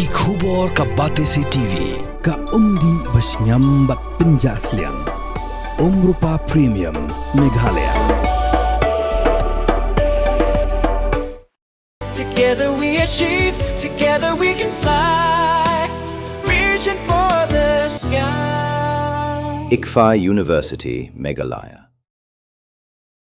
ki khubor ka Batesi TV ka umdi basnyam bat penjaslian Rupa Premium Meghalaya. Together we achieve, together we can fly, reaching for the sky. ICFA University, Meghalaya.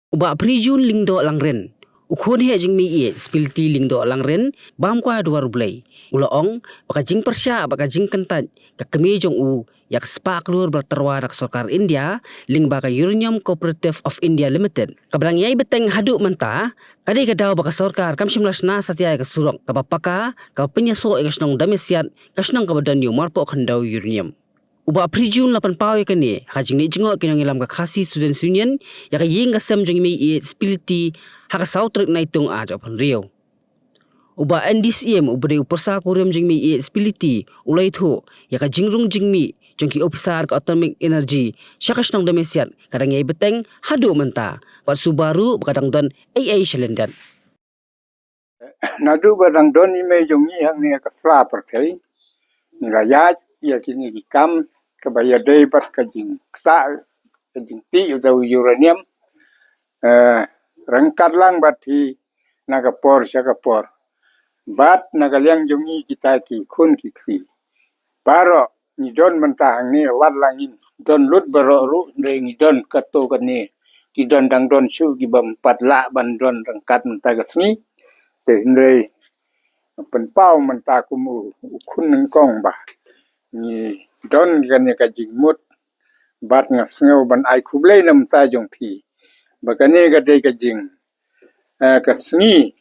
Uba prijun lingdo langren. Ukun he jing mi ie spilti lingdo langren bam kwa dua rublay. Ula ong baka jing persya baka jing kentat ka kemi jong u yak spak lur berterwa rak Sarkar India ling baka Uranium Cooperative of India Limited. Kablang yai beteng haduk menta kadai kadaw baka Sarkar kam simlas na satya ka surok kapapaka ka penyaso ikasnong damesiat kasnong kabadan yu marpo khandaw uranium. Uba prijun lapan pawe kani hajing ni jingok kinong ilam ka khasi students union yak ying ka sem jong mi ie spilti haka sautrik na itong aja pan rio. Uba NDCM ubade upersa kuriam jing mi ie spilti ulai thu yak jingrung jing mi jong ki ofisar ka atomic energy syakas nong damesiat kadang yai beteng hadu menta wat subaru kadang don AA Shalendan. Nadu badang don ime jong ni hang ni ka sla perthei ni rayat ya kini ki kam ka baya dei bat ka jing sa ka jing ti utau uranium rangkat lang bat hi naga por sya ka por bat naga liang jong ni kita ki khun ki si baro ni don mentah ni wat langin don lut baro ru ndei ni don kato ka ni ki don dang don su ki bam pat la ban don rangkat mentah ka sni te ndei pen pau mentah kumu khun nang kong ba ni don kan ka jingmut bat nga sngo ban ai khublei nam ta jong phi bakane ka dei ka jing ka sngi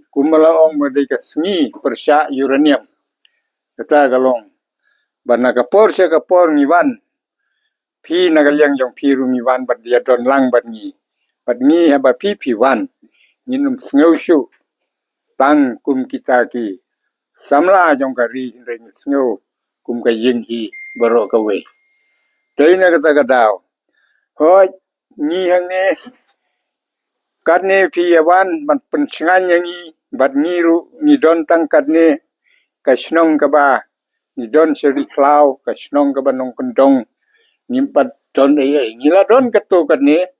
kumala ong ma dei ka sngi persya uranium kata galong ban ka por sya ka por ni wan phi na galyang jong phi ru ni wan bat dia don lang bat ni ha ba phi phi wan ni num sngo shu tang kum kita ki samla jong ka ri reng sngo kum ka yin hi baro ka we dei na ka ka daw hoi ni hang ne kat ne phi yawan ban pen sngan yang ni bat ni ru ni don tang kat ne ka snong ka ba ni don seri klau ka snong ka ba nong kendong ni pat don ai ni la don ka to kat ne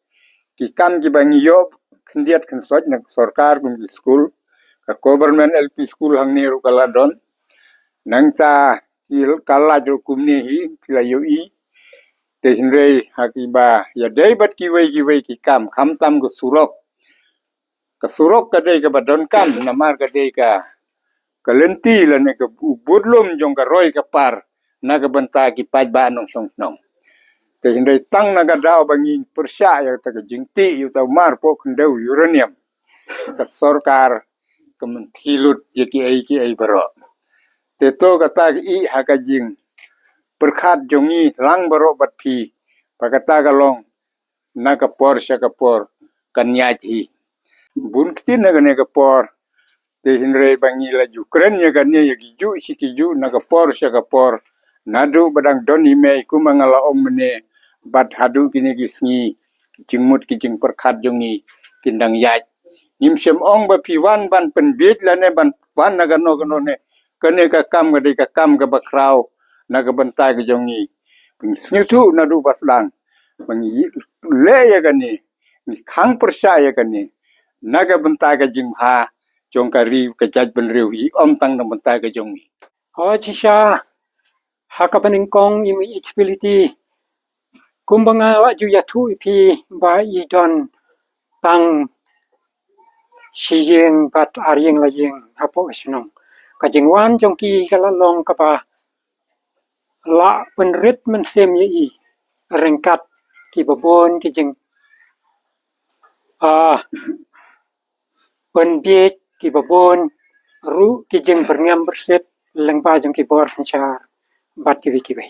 ki kam ki ba ni yo khndiat khan soj na sarkar kum ki school ka government LP school hang ne ru kala don nang ta il kala jo kumni hi pilayo i te hinrei hakiba ya dei bat ki wei ki kam kham tam ko surok ka dei ka badon kam namar ka dei ka lenti la ne ka budlum jong ka roi ka par na ka banta ki paj ba nong song nong te hinrei tang na ka daw bangin persya ya ta ka jingti yu ta mar po khandau uranium ka sarkar ka menthilut ye ki ai baro te to kata i hakajing perkhat jongi lang baro bat phi pakata galong na ka por sya ka por kanya thi bun tin na ne ka por te hinre bangi la Ukraine ya gane ya gi ju na ka por sya ka por nadu badang don ime ku mangala om ne bat hadu kini gi sngi jingmut ki jing perkhat jongi kindang ya nimsem ong ba phi wan ban pen bit la ne ban wan na gano ne kene ka kam ka bakrau na ka bantai ka jongi snitu na du baslang bangi le ya gani ni khang persya ya gani na ka bantai ka jingha jong ka ri ka jaj ban riu hi om tang na bantai ka jongi ho chisha haka paningkong imi expility kumbanga wa ju ya thu pi ba I don tang siyeng bat aryeng la yeng apo isnong kajingwan jongki kalalong kapa la penrit men sem ye rengkat ki babon ki jing penbiet ki babon ru ki jing berngam berset lengpa jongki bor sanchar bat ki be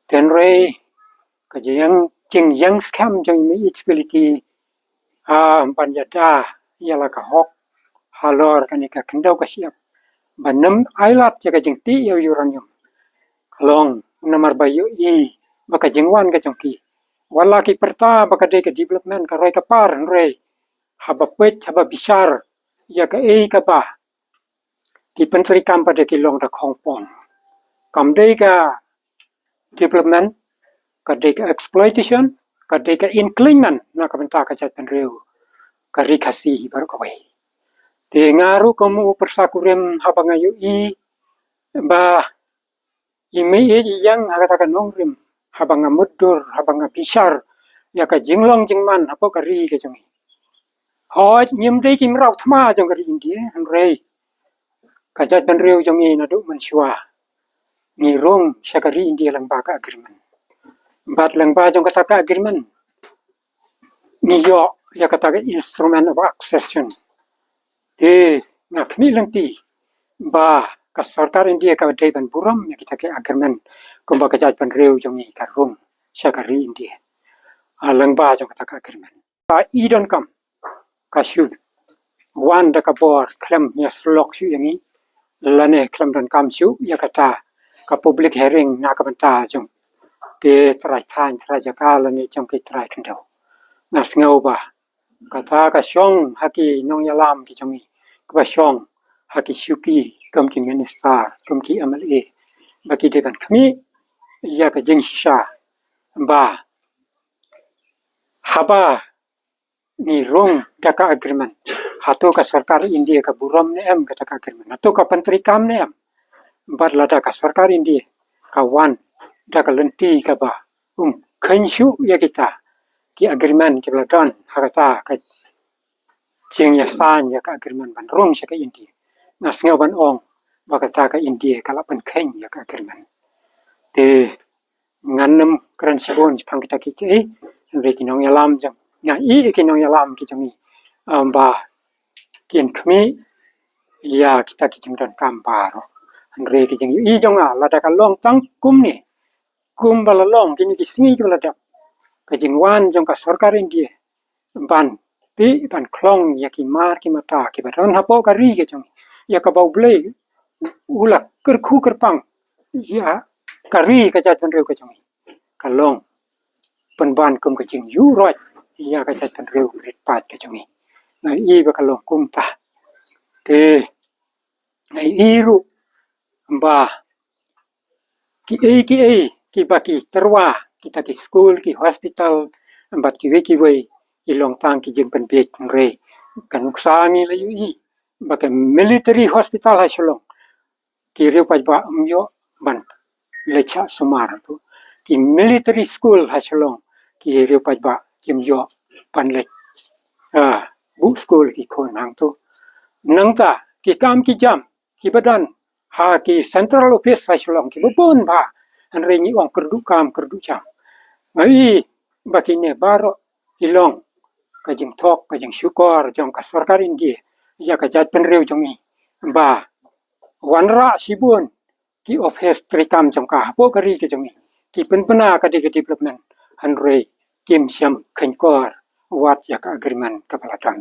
ten re kajing jing yang skam jong mi expility banjada yala ka hok halor kanika kendau ka siap banam ailat jaga jeng ti yo uranium long namar bayu I baka jengwan ka jongki wala ki perta baka de ka development ka roi ka par re haba pet haba bisar ya ka ka ba ki Menteri Kam pada kilong da Kongpong. Kam deka development, kadeka exploitation, kadeka inclement na kabenta kajat penreu karikasi baru kawai. Te ngaru kamu persakurem habangayu ba ime yang agatakan nongrim habanga mudur habanga bishar ya ka jinglong jingman apa kari ke jongi. Hoi nyimdei kim rau thma jong kari India anrei. Kajat penreu jongi nadu mensyua. Ni rong syakari India lang baka agreement. Bat lang ba jong kataka agreement. Ni yo ya kataka instrument of accession. Nak ni lang ti ba ka sarkar India ka dai ban buram ya kita ke agreement kumba kajat penreu jongi ka rong syakari India. Lang ba jong kataka agreement. Ba idon kam kasyud wan da ka bor klem ya slok syu yangi lane klem dan kam syu ya kata ka public hearing na ka banta jong ke trai than trai jakal ni jong ke trai kendo na sngo ba kata ka syong haki nong yalam ki jongi ka syong haki syuki kam ki minister kam ki MLA baki de kan kami ya ka jing sha ba haba ni rong daka agreement hato ka sarkar India ka buram ne em kata ka agreement hato ka Menteri Kam ne em badla daka sarkar India ka wan daka lenti ka ba khenshu ya kita ki agreement ki bladan hakata ka jing ya san ya ka agreement ban rong sya ka India na sngaw ban ong bakata ka India kala ban khen ya ka agreement te ngannem kran sibon pang kita ki re kinong yalam jang nga kinong yalam ki jangi ba kin khmi ya kita ki jingdan kamparo andre ki jangi jonga lada ka long tang kum ni kum bala long kini ki singi ki lada ka jingwan jong ka sarkar India ban ban klong ya ki mar ki mata ki baron hapo ka ri ki jangi ya ka bau ble ula kerku kerpang ya ka ri ka jat penreu ka jangi ka long ban kum ka jing yu roi ya ka jat penreu rit pat ka jangi na ba ka long kum ta te ngai iru ba ki baki terwa kita ki school ki hospital bat ki wei ilong tang ki jing pen bet re kan uksangi la yu ba ka military hospital ha shalong ki reu pa ba myo ban lecha sumar tu ki military school ha shalong ki reu pa ba kim yo pan le bu school ki khon hang tu nangta ki kam ki jam ki badan ha ki central office ha shalong ki bun ba an re ni ong kerdu kam kerdu jam ai bakine baro ilong ka jing thok ka jing syukor jong ka sarkar India ya ka jat penreu jongi ba wanra sibun ki office trikam jong ka po kari ke jongi ki penpena ka de development an re kim syam khenkor wat ya ka agreement ka palatang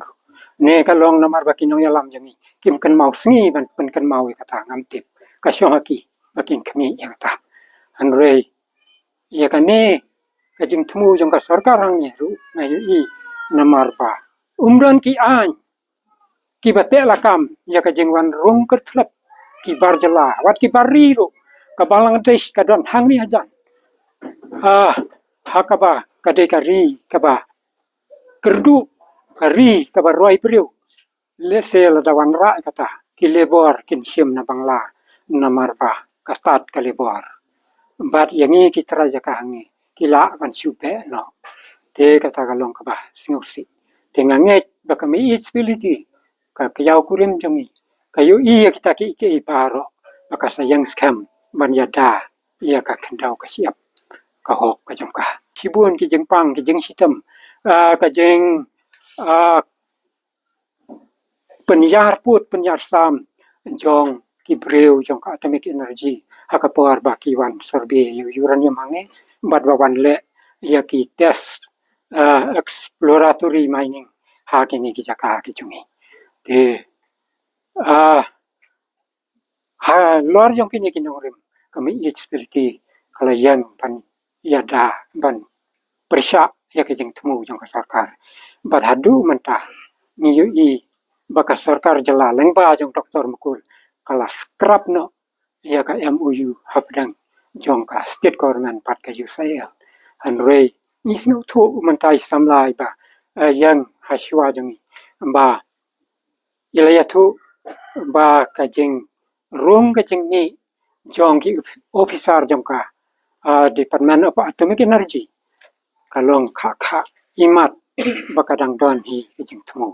ne ka long namar bakinong yalam jongi kim kan mau sngi ban pen kan mau ka ta ngam tip ka syong haki bakin kami ya ta an re ya ka ne ka jing thmu jong ka sarkar hang ni ru na yu namar ba umran ki an ki bate lakam ya ka jing wan rung ker thlap ki barjala wat ki bariro ka Bangladesh ka don hang ni hajan hakaba kade kari kaba kerdu kari kaba roi priu lesel da wan ra kata ki lebor kin sim na bangla na marba ka start ka lebor bat yangi ki traja ka hangi ki la ban supe no te kata kalong kaba singusi te ngange ba kami ability ka kayau kurim jongi kayu kita ki paro maka sayang scam ban yada ia ka kendau ka siap ka hok ka jong ka sibun ki jeng pang ki jeng sitem ka jeng penyar put penyar sam jong ki breu jong ka atomic energy haka por ba ki wan survey uranium hange bad wan le ya ki test exploratory mining ha ki ni ki jaka ki jungi te lor jong ki ni ki norim kami experti kala yang pan yada ban persya ya ke jeng temu jong ka sarkar bad hadu mentah ni yu baka sarkar jala lengba jong doktor mukul kala scrap no ya ka MOU hapdang jong ka state government pat ka UCL an rei ni sno thu mentai samlai ba yang haswa jong ba ilaya thu ba ka jing room ka jing ni jong ki officer jong ka department of atomic energy kalong kha imat bakadang don hi ka jing thu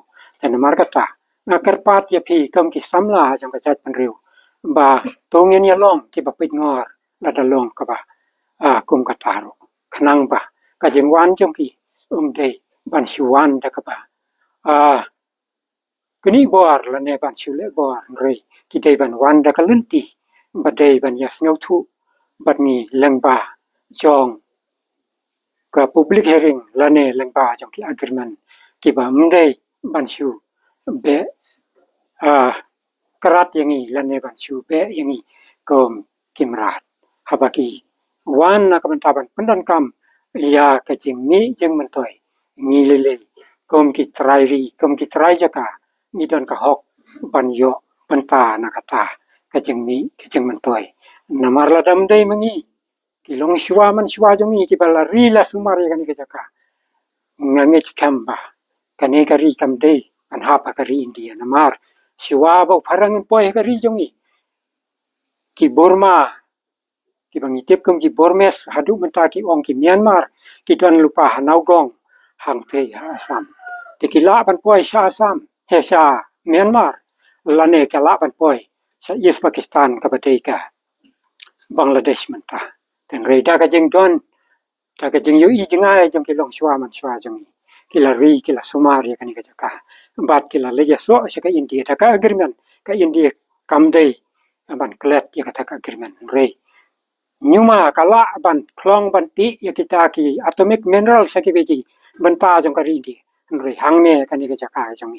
dan markata na kerpat ya phi kam ki samla jong ka chat pan riu ba tongin ya long ki ba pit ngor la da long ka ba kum ka taru khnang ba ka jing wan jong ki dei ban shuan da ka ba kini bor la ne ban shule bor rei ki dei ban wan da ka lenti ba dei ban ya snau thu bat ni leng ba jong ka public hearing la ne leng ba jong ki agreement ki ba dei ban shu be kerat yang ini lane ban be yang ini kom kimrat habaki wan na kabantaban pendan kam ya kajing ni jeng mentoy ni lele kom ki trai jaka ni don ka hok ban yo penta na kata kajing ni kajing mentoy namar la dam dei mangi ki long shwa man shwa jong ni ki bala ri la sumar ya ni kajaka ngangech kamba kane kari kam dei an hapa kari india namar siwa ba parang poi kari jongi ki Burma ki bangitip kum ki Burmes hadu menta ki ong ki Myanmar ki don lupa hanau gong hang the Assam te ki la ban poi sha Assam he sha Myanmar lane ka la ban poi sa yes Pakistan ka badai ka Bangladesh menta ten reda ka jeng don ta ka jeng yu I jengai jong ki long shwa man shwa jongi kila ri kila sumar ya kani ka jaka bat kila leja so ka India ta ka agreement ka India kam dei ban klet ya ka agreement rei nyuma kala ban klong ban ti ya kita ki atomic mineral sa ki beji ban ta jong ka ri India rei hang ne kani ka jaka jong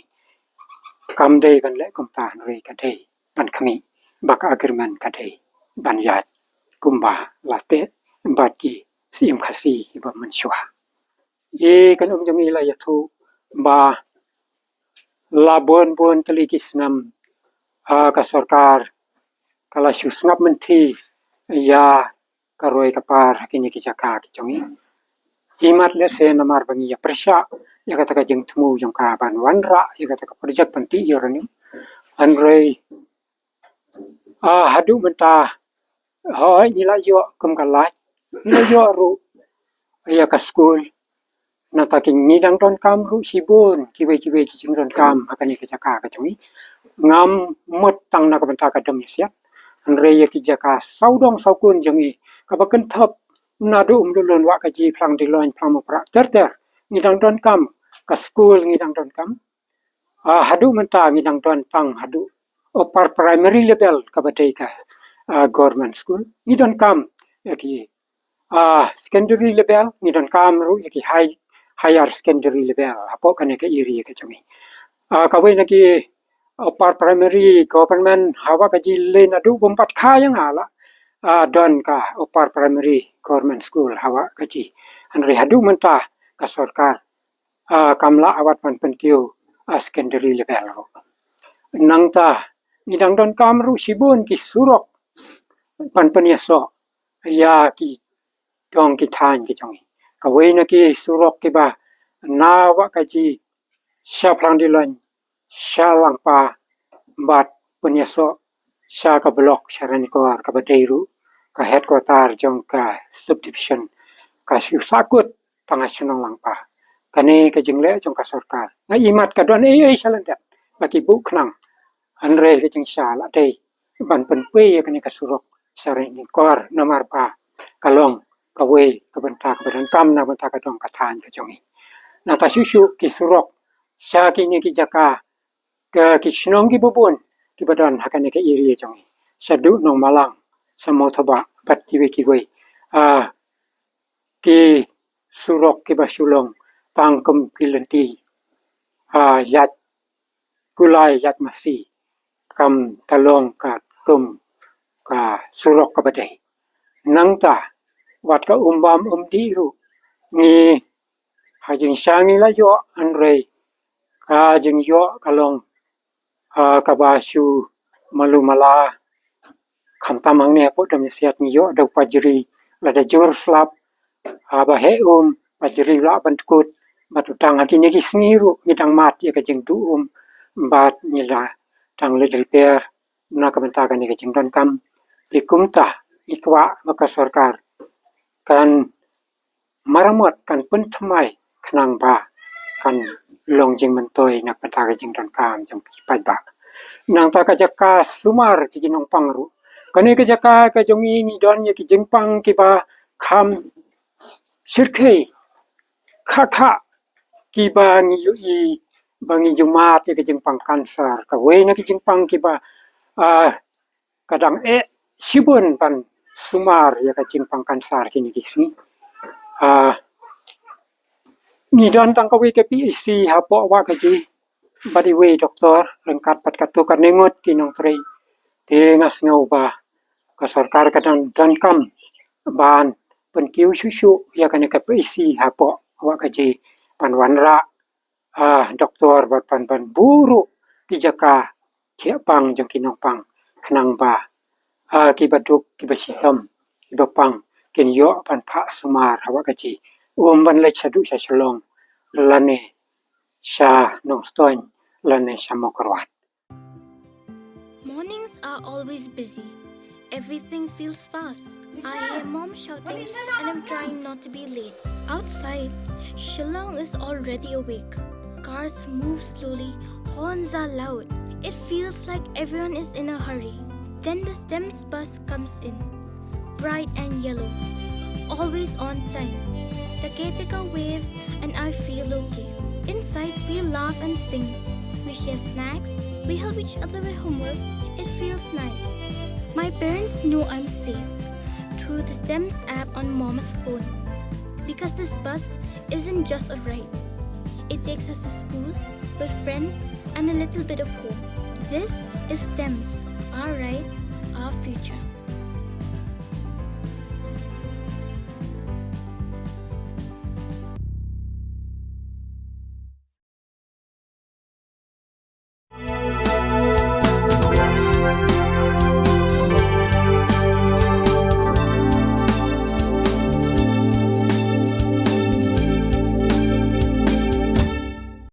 kam dei ban le kum ta rei ka dei ban kami bak agreement ka dei ban ya kumba late bat ki sim khasi ki ba man shwa kan jong ila ya thu ba labon bon teligis nam ka sarkar kala susngap menti ya karoi kapar kini ki jaka ki jongi imat le se namar bangi ya persya ya kata ka jeng temu jong ka ban wanra ya kata ka project penti yorani anrei hadu menta hoi nila yo kum kalai nila yo ru ya ka school na taking nidang don kam ru sibun kiwe ki jeng don kam akani ki jaka ka jongi ngam mot tang na ka benta ka dam sia anrei ya ki jaka saudong saukun jongi ka baken thap na du dulun wa ka ji phlang di loin phlang pra ter nidang don kam ka school nidang don kam hadu menta nidang don tang hadu upper primary level ka badai ka government school nidang kam ki secondary level nidang kam ru ki higher secondary level apo kane ka iri ka chumi ka we na ki upper primary government hawa ka ji le na du bompat khayang ala don ka upper primary government school hawa ka ji anre hadu menta ka sarkar kamla awat pan pentiu secondary level nangta nidang don kamru sibun ki surok pan penyeso ya ki dong ki than ki jongi ka we na ki surok ki ba na wa ka ji sha phlang di lan sha lang pa bat penyeso sha ka blok sharani ko ka badairu ka headquarter jong ka subdivision ka shu sakut pangasunong lang pa kani ka jingle jong ka sarkar na imat ka don salandat baki bu khnang anre ka jing sha la dei ban pen pe kani ka surok sharani kor namar pa kalong ka we ka benta ka ban kam na benta ka dong ka than ka jongi na ta shu ki surok sha ki ni ki jaka ka ki shnong ki bubun ki badan hakane ka iri jongi sadu nong malang samothaba pat ki we ki surok ki basulong tangkem pilenti yat kulai yat masi kam talong ka tum ka surok ka badai nangta wat ka umbam diru ni hajing sangi la yo anrei ka jing yo kalong ka basu malu mala kham tamang ne po dam siat ni yo da pajri la da jur slap aba he pajri la ban kut batu tang hati ni kisniru ni tang mat ya ka jeng tu bat ni la tang le repair na ka benta ka ni ka jeng don kam ti kumta itwa maka sarkar kan maramat kan pun thamai khnang ba kan long jing mentoi nak benta ka jeng don kam jang pai ba nang ta ka jaka sumar ki jinong pangru kane ka jaka ka jongi ni don ye ki jeng pang ki ba kham sirkhei kha ki ba ngi yu i bangi jumat ki jeng pang kansar ka we na ki jeng pang ki ba kadang sibun pan sumar ya ka jeng pang kansar ki ni ki si ni don tang ka we ke pi si ha po wa ka ji badi we doktor lengkat pat ka tu ka nengot ki nong trei te ngas ngau ba ka sarkar ka dan kam ban pen kiu shu ya ka ne ka pi si ha po wa ka ji pan wan ra doktor bat pan buru ki jaka che pang jong ki nong pang khnang ba ki baduk ki basitam ki bapang ken yo pan pha sumar hawa ka ji ban le chadu sha shalong lane sha nong stoin lane sha mokrwat. Mornings are always busy. Everything feels fast. I hear mom shouting and I'm trying not to be late. Outside, Shillong is already awake. Cars move slowly, horns are loud. It feels like everyone is in a hurry. Then the STEMS bus comes in, bright and yellow, always on time. The caretaker waves and I feel okay. Inside, we laugh and sing. We share snacks, we help each other with homework. It feels nice. My parents know I'm safe through the STEMS app on mom's phone. Because this bus isn't just a ride. It takes us to school with friends and a little bit of hope. This is STEMS, our ride, our future.